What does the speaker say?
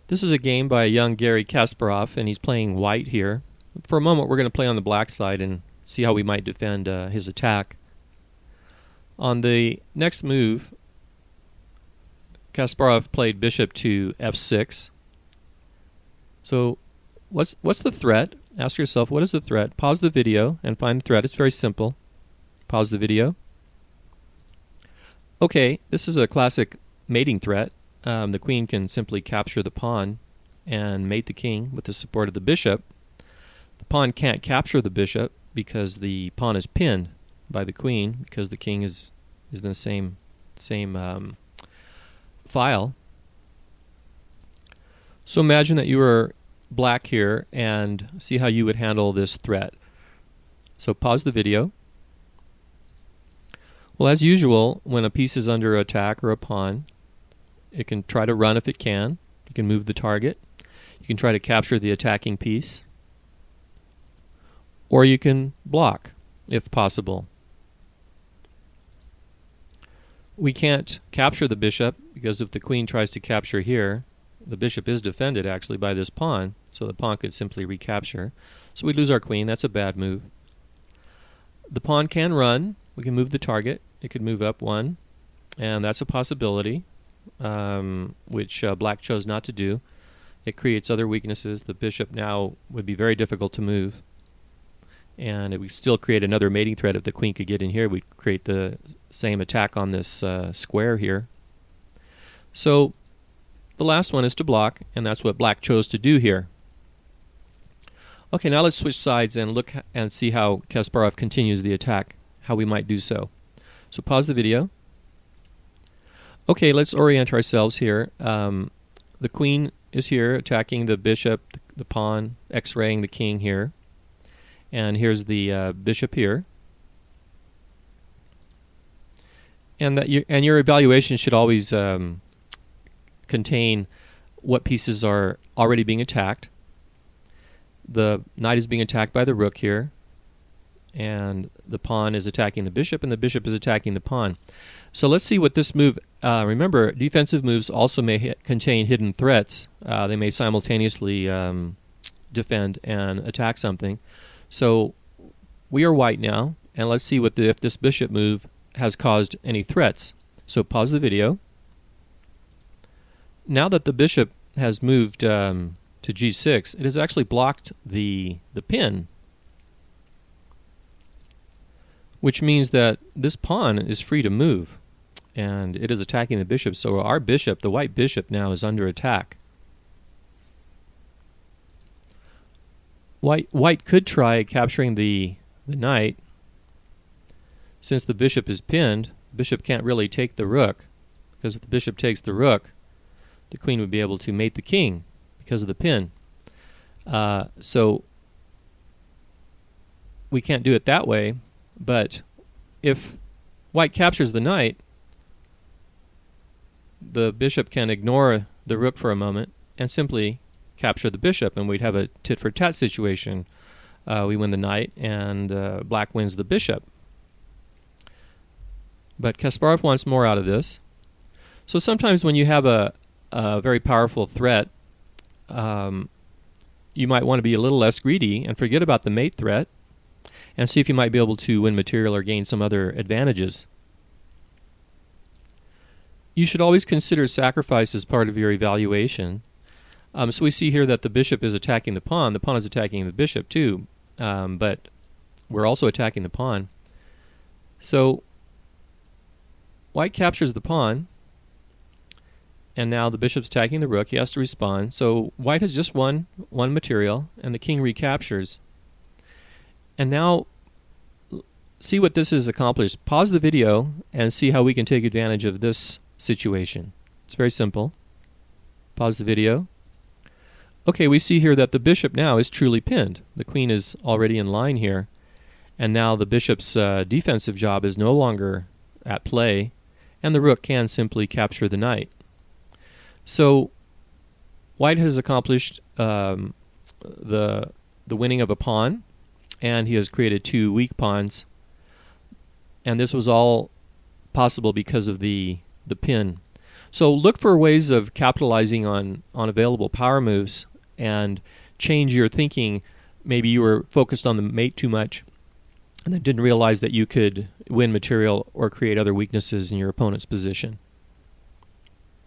This is a game by young Garry Kasparov, and he's playing white here. For a moment, we're going to play on the black side and see how we might defend his attack. On the next move, Kasparov played bishop to f6. So what's the threat? Ask yourself, what is the threat? Pause the video and find the threat. It's very simple. Pause the video. Okay, this is a classic mating threat. The queen can simply capture the pawn and mate the king with the support of the bishop. The pawn can't capture the bishop because the pawn is pinned by the queen, because the king is in the same file. So imagine that you were black here and see how you would handle this threat. So pause the video. Well, as usual, when a piece is under attack or a pawn, it can try to run if it can. You can move the target. You can try to capture the attacking piece. Or you can block, if possible. We can't capture the bishop because if the queen tries to capture here, the bishop is defended actually by this pawn, so the pawn could simply recapture. So we lose our queen. That's a bad move. The pawn can run. We can move the target. It could move up one, and that's a possibility, which black chose not to do. It creates other weaknesses. The bishop now would be very difficult to move, and it would still create another mating threat. If the queen could get in here, we'd create the same attack on this square here. So the last one is to block, and that's what black chose to do here. Okay, now let's switch sides and look and see how Kasparov continues the attack, how we might do so. So pause the video. Okay, let's orient ourselves here. The queen is here attacking the bishop, the pawn, x-raying the king here. And here's the bishop here. And your evaluation should always contain what pieces are already being attacked. The knight is being attacked by the rook here, and the pawn is attacking the bishop, and the bishop is attacking the pawn. So let's see what this move, remember, defensive moves also may contain hidden threats. They may simultaneously defend and attack something. So we are white now, and let's see if this bishop move has caused any threats. So pause the video. Now that the bishop has moved to g6, it has actually blocked the pin, which means that this pawn is free to move, and it is attacking the bishop. So our bishop, the white bishop, now is under attack. White could try capturing the knight. Since the bishop is pinned, the bishop can't really take the rook, because if the bishop takes the rook, the queen would be able to mate the king because of the pin. So we can't do it that way, but if white captures the knight, the bishop can ignore the rook for a moment and simply capture the bishop, and we'd have a tit-for-tat situation. We win the knight, and black wins the bishop. But Kasparov wants more out of this. So sometimes when you have a very powerful threat, you might want to be a little less greedy and forget about the mate threat and see if you might be able to win material or gain some other advantages. You should always consider sacrifice as part of your evaluation. So we see here that the bishop is attacking the pawn is attacking the bishop too, but we're also attacking the pawn. So white captures the pawn, and now the bishop's attacking the rook. He has to respond. So white has just won one material, and the king recaptures. And now see what this has accomplished. Pause the video and see how we can take advantage of this situation. It's very simple. Pause the video. Okay, we see here that the bishop now is truly pinned. The queen is already in line here, and now the bishop's defensive job is no longer at play, and the rook can simply capture the knight. So white has accomplished the winning of a pawn, and he has created two weak pawns, and this was all possible because of the pin. So look for ways of capitalizing on available power moves and change your thinking. Maybe you were focused on the mate too much and then didn't realize that you could win material or create other weaknesses in your opponent's position.